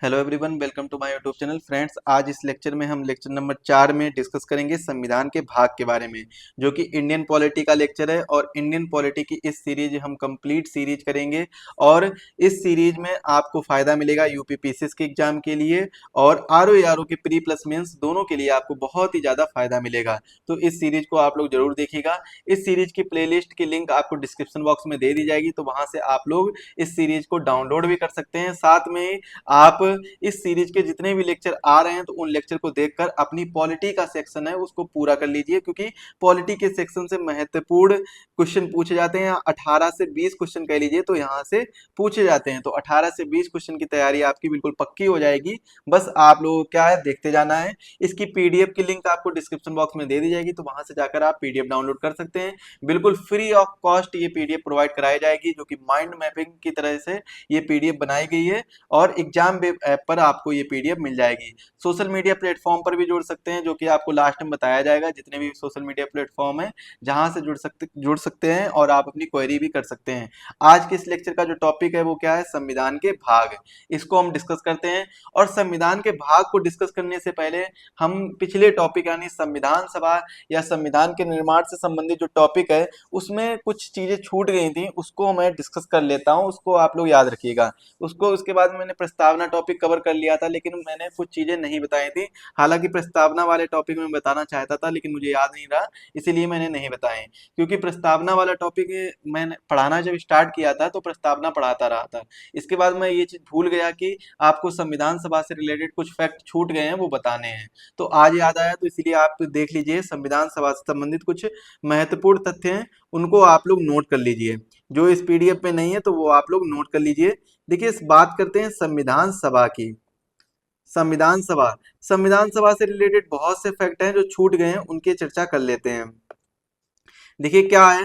Hello everyone, welcome to my YouTube channel. Friends, आज इस lecture में हम लेक्चर नंबर 4 में डिस्कस करेंगे संविधान के भाग के बारे में, जो कि इंडियन पॉलिटी का लेक्चर है। और इंडियन पॉलिटी की इस सीरीज हम कंप्लीट सीरीज करेंगे और इस सीरीज में आपको फायदा मिलेगा यूपी पीसीएस के एग्जाम के लिए और आरओ के प्री प्लस मेंस दोनों के लिए आपको बहुत ही ज़्यादा फायदा मिलेगा। तो इस सीरीज को आप लोग जरूर देखिएगा। इस सीरीज की प्लेलिस्ट की लिंक आपको डिस्क्रिप्शन बॉक्स में दे दी जाएगी, तो वहां से आप लोग इस सीरीज को डाउनलोड भी कर सकते हैं। साथ में आप इस सीरीज के जितने भी लेक्चर आ रहे हैं तो उन लेक्चर को देखकर अपनी पॉलिटी का सेक्शन है उसको पूरा कर लीजिए, क्योंकि पॉलिटी के सेक्शन से महत्वपूर्ण क्वेश्चन पूछे जाते हैं। 18 से 20 क्वेश्चन कह लीजिए तो यहाँ से पूछे जाते हैं। तो 18 से 20 क्वेश्चन की तैयारी आपकी बिल्कुल पक्की हो जाएगी। बस आप लोगों को क्या है, देखते जाना है। इसकी पीडीएफ की लिंक आपको डिस्क्रिप्शन बॉक्स में दे दी जाएगी, तो वहां से जाकर आप पीडीएफ डाउनलोड कर सकते हैं। बिल्कुल फ्री ऑफ कॉस्ट ये पीडीएफ प्रोवाइड कराई जाएगी, जो कि माइंड मैपिंग की तरह से ये पीडीएफ बनाई गई है और एग्जाम ऐप पर आपको ये पीडीएफ मिल जाएगी। सोशल मीडिया प्लेटफॉर्म पर भी जुड़ सकते हैं, जो कि आपको लास्ट में बताया जाएगा। जितने भी सोशल मीडिया प्लेटफॉर्म है जहां से जुड़ सकते हैं और आप अपनी क्वेरी भी कर सकते हैं। आज के इस लेक्चर का जो टॉपिक है वो क्या है, संविधान के भाग। इसको हम डिस्कस करते हैं। और संविधान के भाग को डिस्कस करने से पहले हम पिछले टॉपिक यानी संविधान सभा या संविधान के निर्माण से संबंधित जो टॉपिक है उसमें कुछ चीजें छूट गई थी, उसको मैं डिस्कस कर लेता हूं। उसको आप लोग याद रखिएगा। उसके बाद मैंने प्रस्तावना टॉपिक कवर कर लिया था, लेकिन मैंने कुछ चीजें नहीं बताई थी। हालांकि प्रस्तावना वाले टॉपिक में बताना चाहता था, लेकिन मुझे याद नहीं रहा, इसीलिए मैंने नहीं बताए। क्योंकि प्रस्तावना वाला टॉपिक मैंने पढ़ाना जब स्टार्ट किया था तो प्रस्तावना पढ़ाता रहा था। इसके बाद मैं ये चीज भूल गया कि आपको संविधान सभा से रिलेटेड कुछ फैक्ट छूट गए हैं, वो बताने हैं। तो आज याद आया, तो इसीलिए आप देख लीजिए। संविधान सभा से संबंधित कुछ महत्वपूर्ण तथ्य हैं, उनको आप लोग नोट कर लीजिए। जो इस पीडीएफ में नहीं है तो वो आप लोग नोट कर लीजिए। देखिए, इस बात करते हैं संविधान सभा की। संविधान सभा संविधान सभा से रिलेटेड बहुत से फैक्ट हैं जो छूट गए हैं, उनकी चर्चा कर लेते हैं। देखिए क्या है,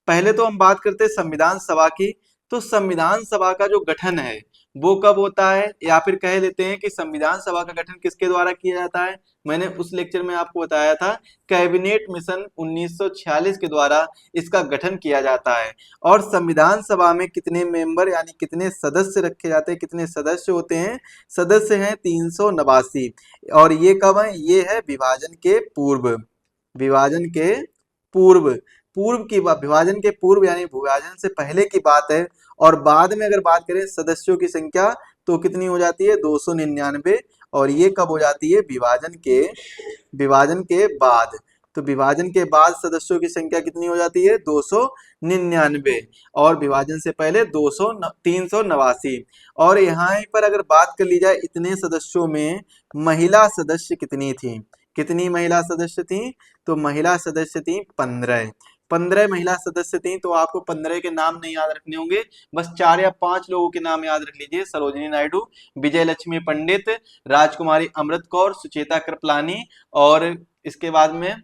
पहले तो हम बात करते हैं संविधान सभा की। तो संविधान सभा का जो गठन है वो कब होता है, या फिर कह लेते हैं कि संविधान सभा का गठन किसके द्वारा किया जाता है। मैंने उस लेक्चर में आपको बताया था, कैबिनेट मिशन 1946 के द्वारा इसका गठन किया जाता है। और संविधान सभा में कितने मेंबर यानी कितने सदस्य रखे जाते हैं, कितने सदस्य होते हैं, सदस्य हैं 389। और ये कब है, ये है विभाजन के पूर्व। विभाजन के पूर्व विभाजन के पूर्व यानी विभाजन से पहले की बात है। और बाद में अगर बात करें सदस्यों की संख्या तो कितनी हो जाती है, 299। और ये कब हो जाती है, विभाजन के बाद। तो विभाजन के बाद सदस्यों की संख्या कितनी हो जाती है, 299। और विभाजन से पहले 389। और यहाँ पर अगर बात कर ली जाए इतने सदस्यों में महिला सदस्य कितनी थी, कितनी महिला सदस्य थी, तो महिला सदस्य थी 15। 15 महिला सदस्य थी। तो आपको 15 के नाम नहीं याद रखने होंगे, बस 4 या 5 लोगों के नाम याद रख लीजिए। सरोजिनी नायडू, विजय लक्ष्मी पंडित, राजकुमारी अमृत कौर, सुचेता कृपलानी, और इसके बाद में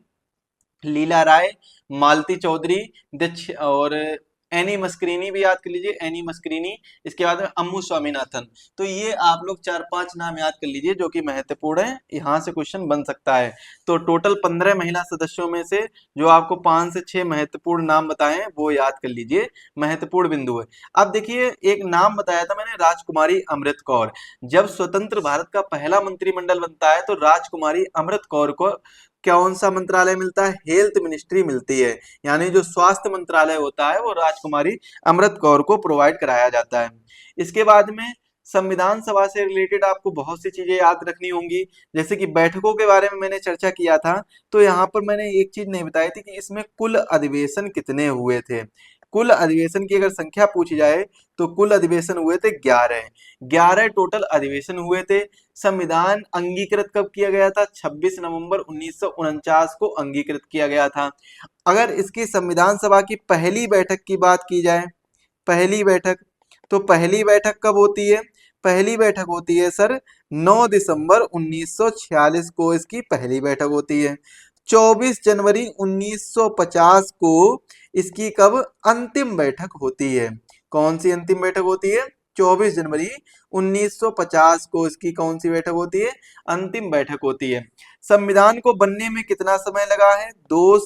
लीला राय, मालती चौधरी, दक्ष और एनी मस्करीनी भी याद कर लीजिए, एनी मस्करीनी। इसके बाद में अम्मू स्वामीनाथन। तो ये आप लोग 4-5 नाम याद कर लीजिए जो कि महत्वपूर्ण है, यहाँ से क्वेश्चन बन सकता है। तो टोटल 15 महिला सदस्यों में से जो आपको 5 से 6 महत्वपूर्ण नाम बताए हैं वो याद कर लीजिए, महत्वपूर्ण बिंदु है। अब देखिए, एक नाम बताया था मैंने, राजकुमारी अमृत कौर। जब स्वतंत्र भारत का पहला मंत्रिमंडल बनता है तो राजकुमारी अमृत कौर को कौन सा मंत्रालय मिलता है, हेल्थ मिनिस्ट्री मिलती है। यानी जो स्वास्थ्य मंत्रालय होता है वो राजकुमारी अमृत कौर को प्रोवाइड कराया जाता है। इसके बाद में संविधान सभा से रिलेटेड आपको बहुत सी चीजें याद रखनी होंगी, जैसे कि बैठकों के बारे में मैंने चर्चा किया था। तो यहाँ पर मैंने एक चीज नहीं बताई थी कि इसमें कुल अधिवेशन कितने हुए थे। कुल अधिवेशन की अगर संख्या पूछी जाए तो कुल अधिवेशन हुए थे 11 टोटल अधिवेशन हुए थे। संविधान अंगीकृत कब किया गया था, 26 नवंबर 1949 को अंगीकृत किया गया था। अगर इसकी संविधान सभा की पहली बैठक की बात की जाए, पहली बैठक, तो पहली बैठक कब होती है, पहली बैठक होती है सर 9 दिसंबर 1946 को इसकी पहली बैठक होती है। 24 जनवरी 1950 को इसकी कब अंतिम बैठक होती है, कौन सी अंतिम बैठक होती है, 24 जनवरी 1950 को इसकी कौन सी बैठक होती है, अंतिम बैठक होती है। संविधान को बनने में कितना समय लगा है, 2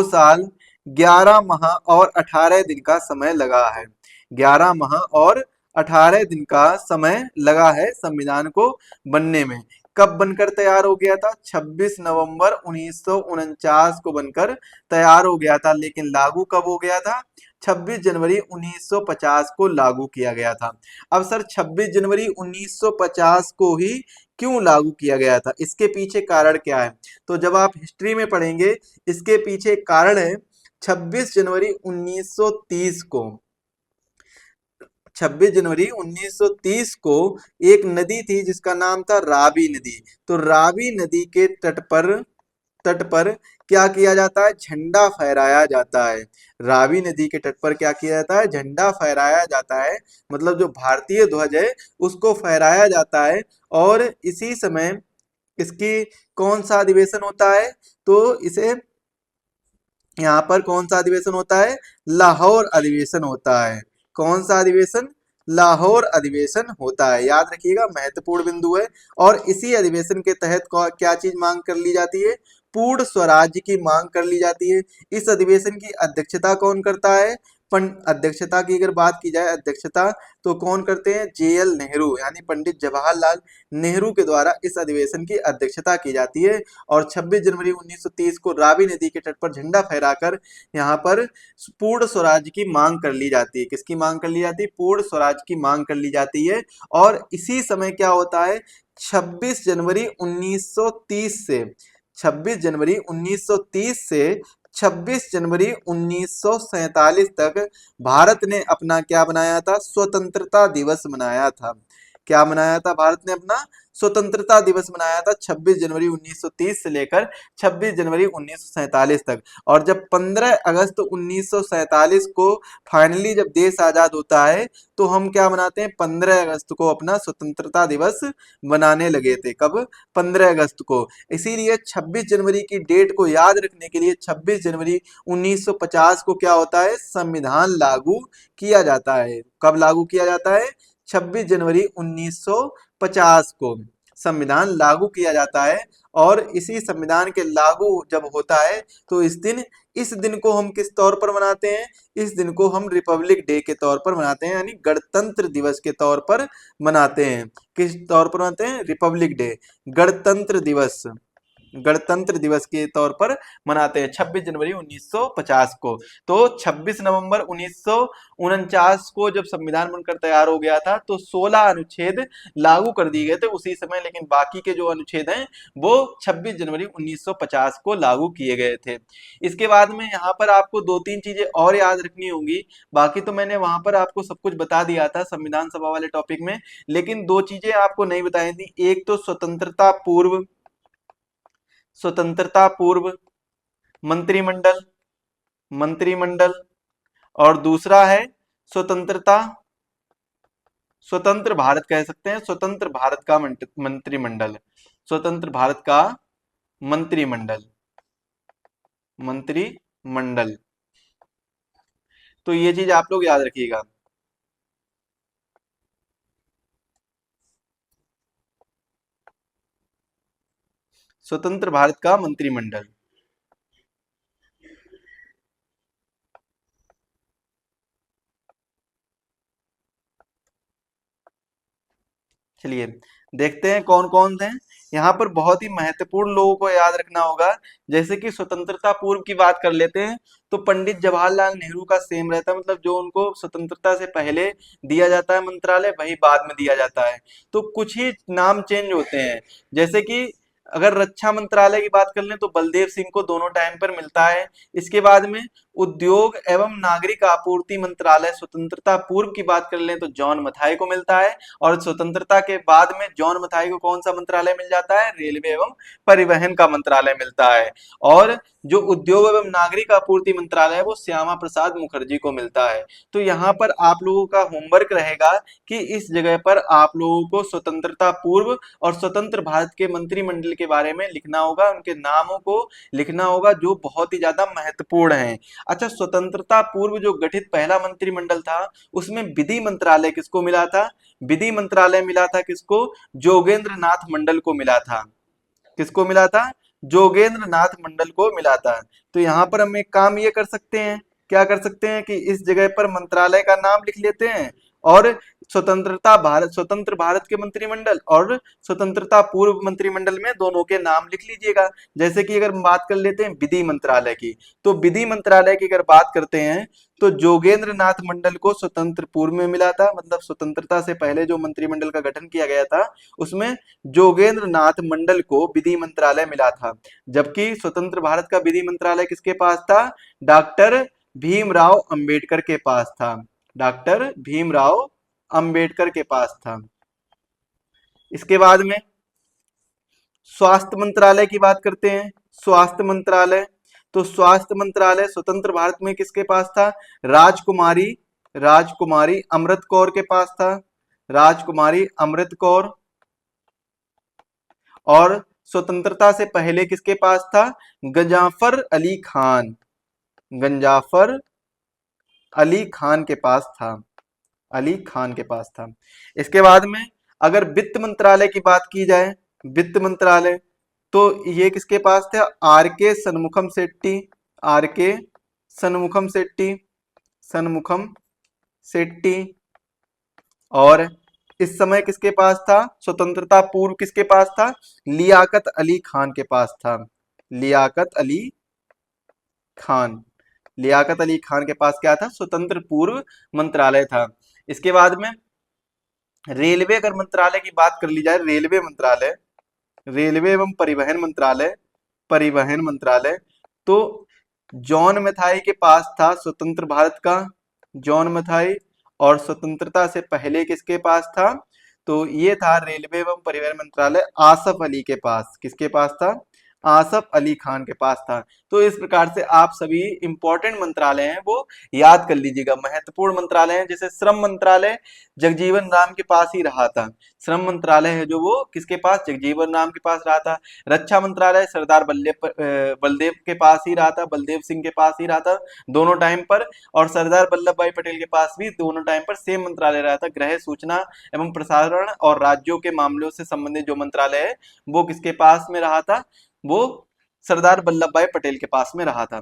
साल 11 माह और 18 दिन का समय लगा है। 11 माह और 18 दिन का समय लगा है संविधान को बनने में। कब बनकर तैयार हो गया था? 26 नवंबर 1949 को बनकर तैयार हो गया था, लेकिन लागू कब हो गया था? 26 जनवरी 1950 को लागू किया गया था। अब सर 26 जनवरी 1950 को ही क्यों लागू किया गया था? इसके पीछे कारण क्या है? तो जब आप हिस्ट्री में पढ़ेंगे, इसके पीछे कारण है 26 जनवरी 1930 को। 26 जनवरी 1930 को एक नदी थी जिसका नाम था रावी नदी। तो रावी नदी के तट पर क्या किया जाता है? झंडा फहराया जाता है। रावी नदी के तट पर क्या किया जाता है? झंडा फहराया जाता है, मतलब जो भारतीय ध्वज है उसको फहराया जाता है। और इसी समय इसकी कौन सा अधिवेशन होता है? तो इसे यहाँ पर कौन सा अधिवेशन होता है? लाहौर अधिवेशन होता है। कौन सा अधिवेशन? लाहौर अधिवेशन होता है। याद रखिएगा, महत्वपूर्ण बिंदु है। और इसी अधिवेशन के तहत क्या चीज मांग कर ली जाती है? पूर्ण स्वराज्य की मांग कर ली जाती है। इस अधिवेशन की अध्यक्षता कौन करता है? अध्यक्षता की अगर बात की जाए, अध्यक्षता तो कौन करते हैं? JL नेहरू, यानी पंडित जवाहरलाल नेहरू के द्वारा इस अधिवेशन की अध्यक्षता की जाती है। और 26 जनवरी 1930 को रावी नदी के तट पर झंडा फहराकर यहाँ पर पूर्ण स्वराज की मांग कर ली जाती है। किसकी मांग कर ली जाती है? पूर्ण स्वराज की मांग कर ली जाती है। और इसी समय क्या होता है? 26 जनवरी 1930 से 26 जनवरी 1930 से 26 जनवरी 1947 तक भारत ने अपना क्या बनाया था? स्वतंत्रता दिवस मनाया था। क्या मनाया था? भारत ने अपना स्वतंत्रता दिवस मनाया था 26 जनवरी 1930 से लेकर 26 जनवरी 1947 तक। और जब 15 अगस्त 1947 को फाइनली जब देश आजाद होता है, तो हम क्या मनाते हैं? 15 अगस्त को अपना स्वतंत्रता दिवस मनाने लगे थे। कब? 15 अगस्त को। इसीलिए 26 जनवरी की डेट को याद रखने के लिए 26 जनवरी 1950 को क्या होता है? संविधान लागू किया जाता है। कब लागू किया जाता है? 26 जनवरी 1950 को संविधान लागू किया जाता है। और इसी संविधान के लागू जब होता है, तो इस दिन को हम किस तौर पर मनाते हैं? इस दिन को हम रिपब्लिक डे के तौर पर मनाते हैं, यानी गणतंत्र दिवस के तौर पर मनाते हैं। किस तौर पर मनाते हैं? रिपब्लिक डे, गणतंत्र दिवस, गणतंत्र दिवस के तौर पर मनाते हैं 26 जनवरी 1950 को। तो 26 नवंबर 1949 को जब संविधान बनकर तैयार हो गया था, तो 16 अनुच्छेद लागू कर दिए गए थे उसी समय, लेकिन बाकी के जो अनुच्छेद हैं वो 26 जनवरी 1950 को लागू किए गए थे। इसके बाद में यहाँ पर आपको दो तीन चीजें और याद रखनी होंगी। बाकी तो मैंने वहां पर आपको सब कुछ बता दिया था संविधान सभा वाले टॉपिक में, लेकिन दो चीजें आपको नहीं बताई थी। एक तो स्वतंत्रता पूर्व मंत्रिमंडल मंत्रिमंडल और दूसरा है स्वतंत्रता स्वतंत्र भारत, कह सकते हैं स्वतंत्र भारत का मंत्रिमंडल, स्वतंत्र भारत का मंत्रिमंडल मंत्रिमंडल। तो ये चीज आप लोग याद रखिएगा। स्वतंत्र भारत का मंत्रिमंडल। चलिए देखते हैं कौन कौन थे यहाँ पर। बहुत ही महत्वपूर्ण लोगों को याद रखना होगा। जैसे कि स्वतंत्रता पूर्व की बात कर लेते हैं, तो पंडित जवाहरलाल नेहरू का सेम रहता है, मतलब जो उनको स्वतंत्रता से पहले दिया जाता है मंत्रालय, वही बाद में दिया जाता है। तो कुछ ही नाम चेंज होते हैं। जैसे कि अगर रक्षा मंत्रालय की बात कर लें, तो बलदेव सिंह को दोनों टाइम पर मिलता है। इसके बाद में उद्योग एवं नागरिक आपूर्ति मंत्रालय स्वतंत्रता पूर्व की बात कर लें, तो जॉन मथाई को मिलता है। और स्वतंत्रता के बाद में जॉन मथाई को कौन सा मंत्रालय मिल जाता है? रेलवे एवं परिवहन का मंत्रालय मिलता है। और जो उद्योग एवं नागरिक आपूर्ति मंत्रालय है, वो श्यामा प्रसाद मुखर्जी को मिलता है। तो यहाँ पर आप लोगों का होमवर्क रहेगा कि इस जगह पर आप लोगों को स्वतंत्रता पूर्व और स्वतंत्र भारत के मंत्रिमंडल के बारे में लिखना होगा, उनके नामों को लिखना होगा, जो बहुत ही ज्यादा महत्वपूर्ण है। अच्छा, स्वतंत्रता पूर्व जो गठित पहला मंत्रिमंडल था, उसमें विधि मंत्रालय किसको मिला था? विधि मंत्रालय मिला था किसको? जोगेंद्र नाथ मंडल को मिला था। किसको मिला था? जोगेंद्र नाथ मंडल को मिला था। तो यहाँ पर हम एक काम ये कर सकते हैं, क्या कर सकते हैं कि इस जगह पर मंत्रालय का नाम लिख लेते हैं और स्वतंत्र भारत के मंत्रिमंडल और स्वतंत्रता पूर्व मंत्रिमंडल में दोनों के नाम लिख लीजिएगा। जैसे कि अगर हम बात कर लेते हैं विधि मंत्रालय की, तो विधि मंत्रालय की अगर बात करते हैं तो जोगेंद्र नाथ मंडल को स्वतंत्र पूर्व में मिला था, मतलब स्वतंत्रता से पहले जो मंत्रिमंडल का गठन किया गया था उसमें जोगेंद्र नाथ मंडल को विधि मंत्रालय मिला था। जबकि स्वतंत्र भारत का विधि मंत्रालय किसके पास था? डॉक्टर भीमराव अंबेडकर के पास था। डॉक्टर भीमराव अंबेडकर के पास था। इसके बाद में स्वास्थ्य मंत्रालय की बात करते हैं। स्वास्थ्य मंत्रालय, तो स्वास्थ्य मंत्रालय स्वतंत्र भारत में किसके पास था? राजकुमारी अमृत कौर के पास था। राजकुमारी अमृत कौर। और स्वतंत्रता से पहले किसके पास था? गंजाफर अली खान। गंजाफर अली खान के पास था। अली खान के पास था। इसके बाद में अगर वित्त मंत्रालय की बात की जाए, वित्त मंत्रालय, तो ये किसके पास थे? आर के सन्मुखम शेट्टी। आर के सन्मुखम शेट्टी। सन्मुखम शेट्टी। और इस समय किसके पास था? स्वतंत्रता पूर्व किसके पास था? लियाकत अली खान के पास था। लियाकत अली खान। लियाकत अली खान के पास क्या था? स्वतंत्र पूर्व मंत्रालय था। इसके बाद में रेलवे अगर मंत्रालय की बात कर ली जाए, रेलवे मंत्रालय, रेलवे एवं परिवहन मंत्रालय, परिवहन मंत्रालय, तो जॉन मथाई के पास था स्वतंत्र भारत का, जॉन मथाई। और स्वतंत्रता से पहले किसके पास था? तो ये था रेलवे एवं परिवहन मंत्रालय आसफ अली के पास। किसके पास था? आसफ अली खान के पास था। तो इस प्रकार से आप सभी इंपॉर्टेंट मंत्रालय हैं वो याद कर लीजिएगा। महत्वपूर्ण मंत्रालय हैं, जैसे श्रम मंत्रालय जगजीवन राम के पास ही रहा था। श्रम मंत्रालय है जो वो किसके पास? जगजीवन राम के पास रहा था। रक्षा मंत्रालय सरदार बलदेव के पास ही रहा था, बलदेव सिंह के पास ही रहा था दोनों टाइम पर। और सरदार वल्लभ भाई पटेल के पास भी दोनों टाइम पर सेम मंत्रालय रहा था। गृह, सूचना एवं प्रसारण और राज्यों के मामलों से संबंधित जो मंत्रालय है वो किसके पास में रहा था? वो सरदार वल्लभ भाई पटेल के पास में रहा था।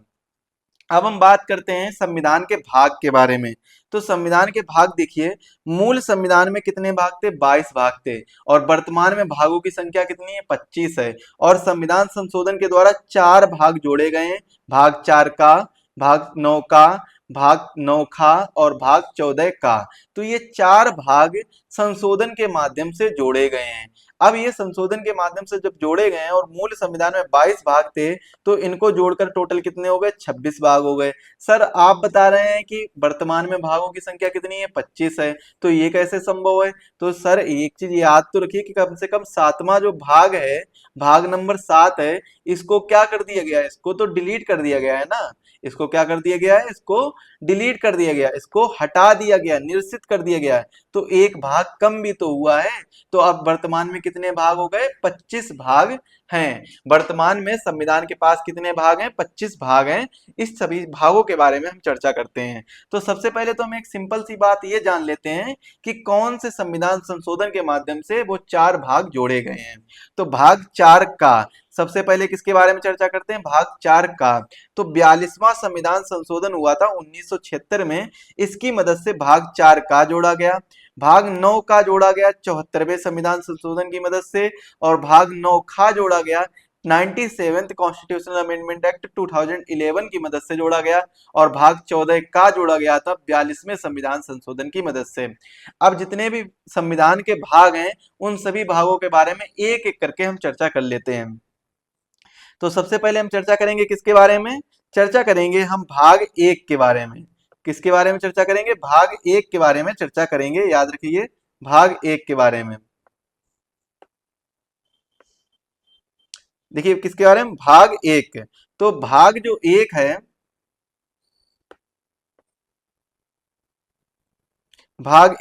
अब हम बात करते हैं संविधान के भाग के बारे में। तो संविधान के भाग देखिए, मूल संविधान में कितने भाग थे? 22 भाग थे। और वर्तमान में भागों की संख्या कितनी है? 25 है। और संविधान संशोधन के द्वारा 4 भाग जोड़े गए हैं। भाग 4 का, भाग 9 का, भाग 9 खा और भाग 14 का। तो ये 4 भाग संशोधन के माध्यम से जोड़े गए हैं। अब ये संशोधन के माध्यम से जब जोड़े गए हैं और मूल संविधान में 22 भाग थे, तो इनको जोड़कर टोटल कितने हो गए? 26 भाग हो गए। सर आप बता रहे हैं कि वर्तमान में भागों की संख्या कितनी है? 25 है, तो ये कैसे संभव है? तो सर एक चीज याद तो रखिए कि कम से कम 7वां जो भाग है, भाग नंबर 7 है, इसको क्या कर दिया गया है? इसको तो डिलीट कर दिया गया है ना। इसको क्या कर दिया गया है? इसको डिलीट कर दिया गया, इसको हटा दिया गया, निरसित कर दिया गया है। तो एक भाग कम भी तो हुआ है। तो अब वर्तमान में कितने भाग हो गए? 25 भाग हैं। वर्तमान में संविधान के पास कितने भाग हैं? 25 भाग हैं। इस सभी भागों के बारे में हम चर्चा करते हैं। तो सबसे पहले तो हम एक सिंपल सी बात ये जान लेते हैं कि कौन से संविधान संशोधन के माध्यम से वो 4 भाग जोड़े गए हैं। तो भाग 4 का सबसे पहले किसके बारे में चर्चा करते हैं? भाग 4 का। तो 42वां संविधान संशोधन हुआ था 1976 में, इसकी मदद से भाग 4 का जोड़ा गया। भाग 9 का जोड़ा गया 74वें संविधान संशोधन की मदद से। और भाग 9 खा जोड़ा गया 97th कॉन्स्टिट्यूशनल अमेंडमेंट एक्ट 2011 की मदद से जोड़ा गया। और भाग 14 का जोड़ा गया था 42वें संविधान संशोधन की मदद से। अब जितने भी संविधान के भाग हैं उन सभी भागों के बारे में एक एक करके हम चर्चा कर लेते हैं। तो सबसे पहले हम चर्चा करेंगे किसके बारे में? चर्चा करेंगे हम भाग 1 के बारे में। किसके बारे में चर्चा करेंगे? भाग 1 के बारे में चर्चा करेंगे। याद रखिए, भाग 1 के बारे में। देखिए किसके बारे में? भाग 1। तो भाग जो 1 है, भाग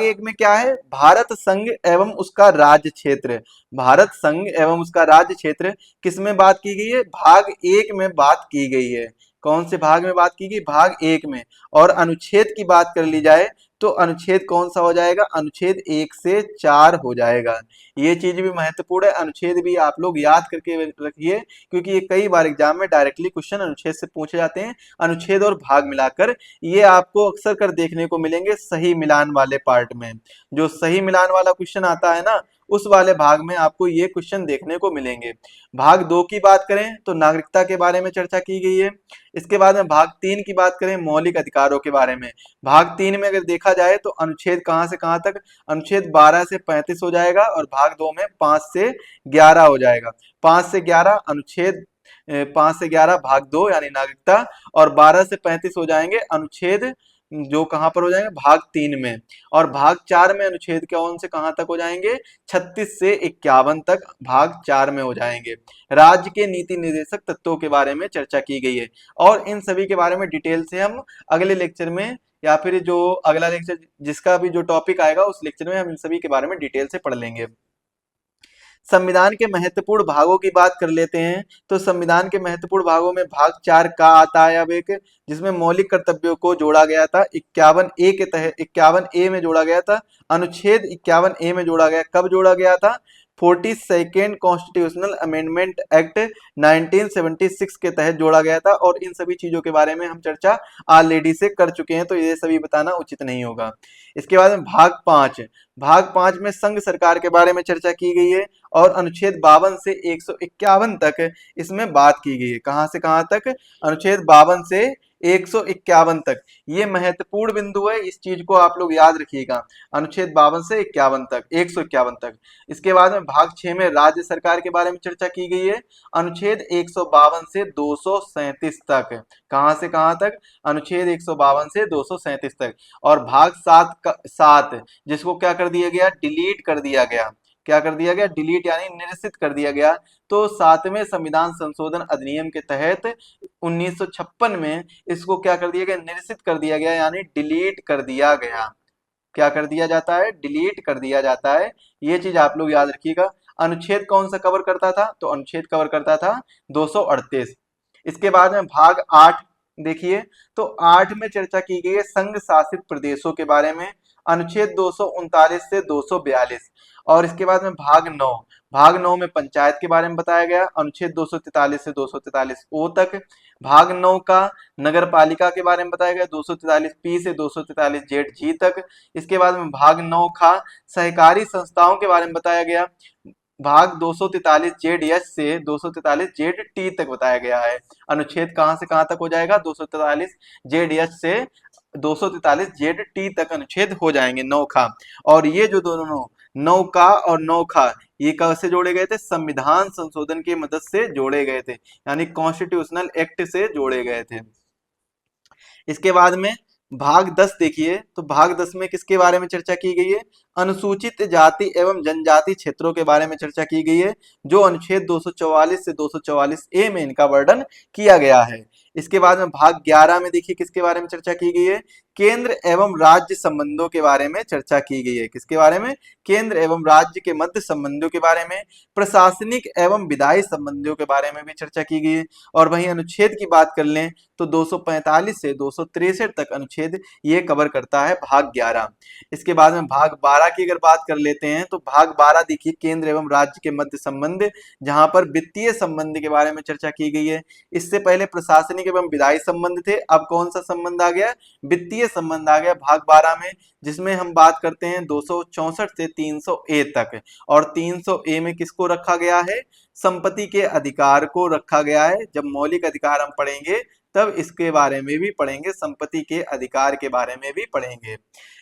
एक में क्या है? भारत संघ एवं उसका राज्य क्षेत्र। भारत संघ एवं उसका राज्य क्षेत्र किसमें बात की गई है? भाग 1 में बात की गई है। कौन से भाग में बात की गई? भाग 1 में। और अनुच्छेद की बात कर ली जाए तो अनुच्छेद कौन सा हो जाएगा, अनुच्छेद 1 से 4 हो जाएगा। ये चीज भी महत्वपूर्ण है, अनुच्छेद भी आप लोग याद करके रखिए, क्योंकि ये कई बार एग्जाम में डायरेक्टली क्वेश्चन अनुच्छेद से पूछे जाते हैं। अनुच्छेद और भाग मिलाकर ये आपको अक्सर कर देखने को मिलेंगे सही मिलान वाले पार्ट में। जो सही मिलान वाला क्वेश्चन आता है ना, उस वाले भाग में आपको ये क्वेश्चन देखने को मिलेंगे। भाग 2 की बात करें तो नागरिकता के बारे में चर्चा की गई है। इसके बाद में भाग 3 की बात करें, मौलिक अधिकारों के बारे में। भाग 3 में अगर देखा जाए तो अनुच्छेद कहां से कहां तक, अनुच्छेद 12 से 35 हो जाएगा, और भाग 2 में 5 से 11 हो जाएगा। 5 से 11 अनुच्छेद 5 से 11 भाग 2 यानी नागरिकता, और 12 से 35 हो जाएंगे अनुच्छेद जो कहां पर हो जाएंगे, भाग 3 में। और भाग 4 में अनुच्छेद कौन से कहां तक हो जाएंगे, 36 से 51 तक भाग 4 में हो जाएंगे। राज्य के नीति निर्देशक तत्वों के बारे में चर्चा की गई है, और इन सभी के बारे में डिटेल से हम अगले लेक्चर में, या फिर जो अगला लेक्चर जिसका भी जो टॉपिक आएगा उस लेक्चर में हम इन सभी के बारे में डिटेल से पढ़ लेंगे। संविधान के महत्वपूर्ण भागों की बात कर लेते हैं। तो संविधान के महत्वपूर्ण भागों में भाग 4 का आता है अब एक, जिसमें मौलिक कर्तव्यों को जोड़ा गया था। 51A के तहत 51A में जोड़ा गया था, अनुच्छेद 51A में जोड़ा गया। कब जोड़ा गया था, 42nd कॉन्स्टिट्यूशनल अमेंडमेंट एक्ट 1976 के तहत जोड़ा गया था। और इन सभी चीजों के बारे में हम चर्चा ऑलरेडी से कर चुके हैं, तो ये सभी बताना उचित नहीं होगा। इसके बाद में भाग 5 में संघ सरकार के बारे में चर्चा की गई है, और अनुच्छेद 52 से 151 तक इसमें बात की गई है। कहां से कहां तक, अनुच्छेद 52 से 151 तक। ये महत्वपूर्ण बिंदु है, इस चीज को आप लोग याद रखिएगा, अनुच्छेद 52 से 51 तक, 151 तक। इसके बाद में भाग 6 में राज्य सरकार के बारे में चर्चा की गई है, अनुच्छेद 152 से 237 तक। कहां से कहां तक, अनुच्छेद 152 से 237 तक। और भाग 7 जिसको क्या कर दिया गया, डिलीट कर दिया गया। क्या कर दिया गया, डिलीट यानी निरसित कर दिया गया। तो 7वें संविधान संशोधन अधिनियम के तहत 1956 में इसको क्या कर दिया गया, निरसित कर दिया गया, यानी डिलीट कर दिया गया। क्या कर दिया जाता है, डिलीट कर दिया जाता है। ये चीज आप लोग याद रखिएगा। अनुच्छेद कौन सा कवर करता था, तो अनुच्छेद कवर करता था 238। इसके बाद में भाग 8 देखिए, तो 8 में चर्चा की गई है संघ शासित प्रदेशों के बारे में, अनुच्छेद 239 से 242। और इसके बाद में भाग 9 में पंचायत के बारे में बताया गया, अनुच्छेद 243 से 243 ओ तक। भाग 9 का नगर पालिका के बारे में बताया गया, 243 पी से 243 जेड जी तक। इसके बाद में भाग 9 का सहकारी संस्थाओं के बारे में बताया गया, भाग 243 जेड एस से 243 जेड टी तक बताया गया है। अनुच्छेद कहां से कहां तक हो जाएगा, 243 जेड एस से 243 जेड टी तक अनुच्छेद हो जाएंगे, नौखा। और ये जो दोनों नौका और नौखा, ये कैसे जोड़े गए थे, संविधान संशोधन की मदद से जोड़े गए थे, यानी कॉन्स्टिट्यूशनल एक्ट से जोड़े गए थे। इसके बाद में भाग 10 देखिए, तो भाग 10 में किसके बारे में चर्चा की गई है, अनुसूचित जाति एवं जनजाति क्षेत्रों के बारे में चर्चा की गई है, जो अनुच्छेद 244 से 244 ए में इनका वर्णन किया गया है। इसके बाद में भाग 11 में देखिए किसके बारे में चर्चा की गई है, केंद्र एवं राज्य संबंधों के बारे में चर्चा की गई है। किसके बारे में, केंद्र एवं राज्य के मध्य संबंधों के बारे में, प्रशासनिक एवं विधायी संबंधों के बारे में भी चर्चा की गई है। और वहीं अनुच्छेद की बात कर लें तो 245 से 263 तक अनुच्छेद ये कवर करता है, भाग 11। इसके बाद में भाग 12 की अगर बात कर लेते हैं, तो भाग 12 देखिए केंद्र एवं राज्य के मध्य संबंध, जहां पर वित्तीय संबंध के बारे में चर्चा की गई है। इससे पहले प्रशासनिक एवं विधायी संबंध थे, अब कौन सा संबंध आ गया, वित्तीय संबंध आ गया भाग 12 में, जिसमें हम बात करते हैं 264 से 300 ए तक। और 300 ए में किसको रखा गया है, संपत्ति के अधिकार को रखा गया है। जब मौलिक अधिकार हम पढ़ेंगे तब इसके बारे में भी पढ़ेंगे, संपत्ति के अधिकार के बारे में भी पढ़ेंगे।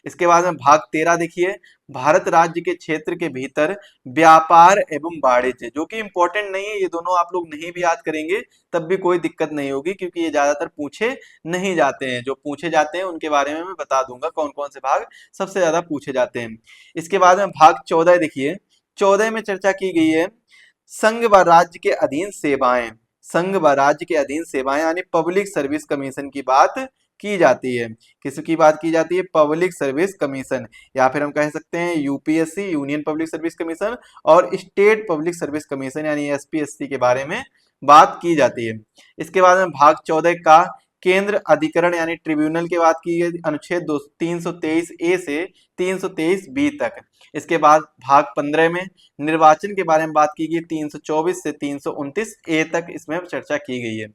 इसके बाद में भाग 13 देखिए, भारत राज्य के क्षेत्र के भीतर व्यापार एवं वाणिज्य, जो कि इंपॉर्टेंट नहीं है, ये दोनों आप लोग नहीं भी याद करेंगे तब भी कोई दिक्कत नहीं होगी, क्योंकि ये ज्यादातर पूछे नहीं जाते हैं। जो पूछे जाते हैं उनके बारे में मैं बता दूंगा कौन कौन से भाग सबसे ज्यादा पूछे जाते हैं। इसके बाद में भाग 14 देखिए, 14 में चर्चा की गई है संघ व राज्य के अधीन सेवाएं, संघ व राज्य के अधीन सेवाएं यानी पब्लिक सर्विस कमीशन की बात की जाती है। किसकी बात की जाती है, पब्लिक सर्विस कमीशन, या फिर हम कह सकते हैं UPSC, union public service commission, और स्टेट पब्लिक सर्विस कमीशन यानी एसपीएससी के बारे में बात की जाती है। इसके बाद में भाग 14 का केंद्र अधिकरण यानी ट्रिब्यूनल की बात की गई अनुच्छेद 323 ए से 323 बी तक। इसके बाद भाग 15 में निर्वाचन के बारे में बात की गई 324 से 329 ए तक इसमें चर्चा की गई है।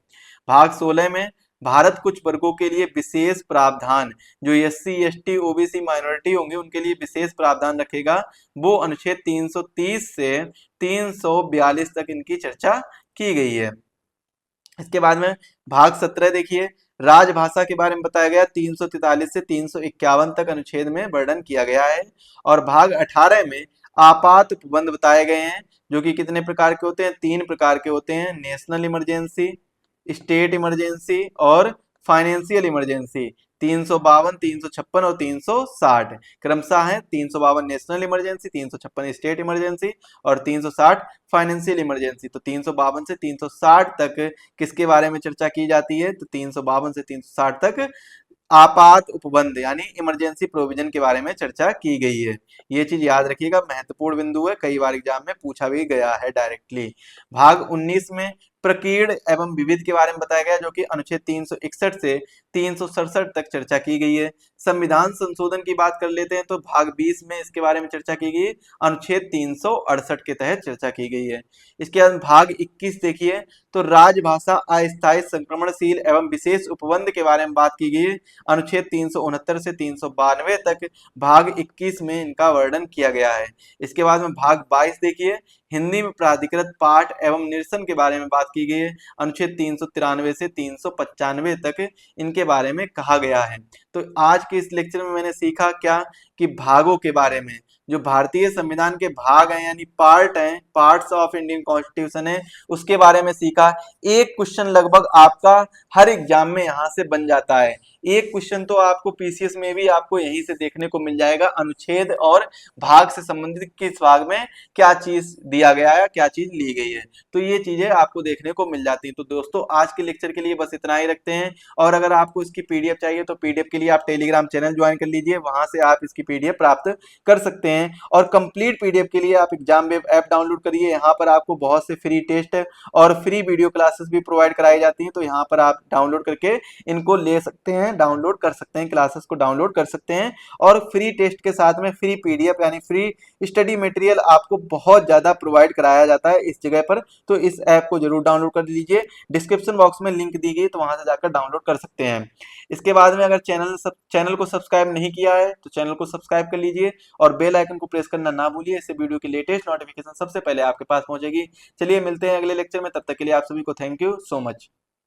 भाग 16 में भारत कुछ वर्गों के लिए विशेष प्रावधान, जो SC ST OBC माइनॉरिटी होंगे उनके लिए विशेष प्रावधान रखेगा, वो अनुच्छेद 330 से 342 तक इनकी चर्चा की गई है। इसके बाद में भाग 17 देखिए, राजभाषा के बारे में बताया गया 343 से 351 तक अनुच्छेद में वर्णन किया गया है। और भाग 18 में आपात उपबंध बताए गए हैं, जो कि कितने प्रकार के होते हैं, 3 प्रकार के होते हैं, नेशनल इमरजेंसी, स्टेट इमरजेंसी और फाइनेंशियल इमरजेंसी। 352, 356 और 360 क्रमशः है। 352 नेशनल इमरजेंसी, 356 स्टेट इमरजेंसी और 360 फाइनेंशियल इमरजेंसी। तो 352 से 360 तक किसके बारे में चर्चा की जाती है, तो 352 से 360 तक आपात उपबंध यानी इमरजेंसी प्रोविजन के बारे में चर्चा की गई है। ये चीज याद रखिएगा, महत्वपूर्ण बिंदु है, कई बार एग्जाम में पूछा भी गया है डायरेक्टली। भाग 19 में प्रकीर्ण एवं विविध के बारे में बताया गया, जो कि अनुच्छेद 361 से 367 तक चर्चा की गई है। संविधान संशोधन की बात कर लेते हैं तो भाग 20 में इसके बारे में चर्चा की गई, अनुच्छेद 368 के तहत चर्चा की गई है। इसके बाद भाग 21 देखिए, तो राजभाषा अस्थायी संक्रमणशील एवं विशेष उपबंध के बारे में बात की गई है। अनुच्छेद 369 से 392 तक भाग 21 में इनका वर्णन किया गया है। इसके बाद में भाग 22 देखिए, हिंदी में प्राधिकृत पाठ एवं निरसन के बारे में बात की गई है। अनुच्छेद 393 से 395 तक इनके बारे में कहा गया है। तो आज के इस लेक्चर में मैंने सीखा क्या, कि भागों के बारे में, जो भारतीय संविधान के भाग हैं यानी पार्ट हैं, पार्ट्स ऑफ इंडियन कॉन्स्टिट्यूशन है, उसके बारे में सीखा। एक क्वेश्चन लगभग आपका हर एग्जाम में यहाँ से बन जाता है। एक क्वेश्चन तो आपको पीसीएस में भी आपको यहीं से देखने को मिल जाएगा, अनुच्छेद और भाग से संबंधित किस भाग में क्या चीज दिया गया है, क्या चीज ली गई है, तो ये चीजें आपको देखने को मिल जाती है। तो दोस्तों आज के लेक्चर के लिए बस इतना ही रखते हैं। और अगर आपको इसकी पीडीएफ चाहिए तो पीडीएफ के लिए आप टेलीग्राम चैनल ज्वाइन कर लीजिए, वहां से आप इसकी पीडीएफ प्राप्त कर सकते हैं। और कंप्लीट पीडीएफ के लिए आप एग्जाम वेब ऐप डाउनलोड करिए, यहाँ पर आपको बहुत से फ्री टेस्ट और फ्री वीडियो क्लासेस भी प्रोवाइड कराई जाती हैं, तो यहाँ पर आप डाउनलोड करके इनको ले सकते हैं, डाउनलोड कर सकते हैं, क्लासेस को डाउनलोड कर सकते हैं। और फ्री टेस्ट के साथ में फ्री पीडीएफ यानी फ्री स्टडी मटेरियल आपको बहुत ज्यादा प्रोवाइड कराया जाता है इस जगह पर। तो इस ऐप को जरूर डाउनलोड कर लीजिए, डिस्क्रिप्शन बॉक्स में लिंक दी गई, तो वहां से जाकर डाउनलोड कर सकते हैं। इसके बाद में अगर चैनल को सब्सक्राइब नहीं किया है तो चैनल को सब्सक्राइब कर लीजिए और बेल आइकन को प्रेस करना ना भूलिए, इससे वीडियो की लेटेस्ट नोटिफिकेशन सबसे पहले आपके पास पहुंचेगी। चलिए मिलते हैं अगले लेक्चर में, तब तक के लिए आप सभी को थैंक यू सो मच।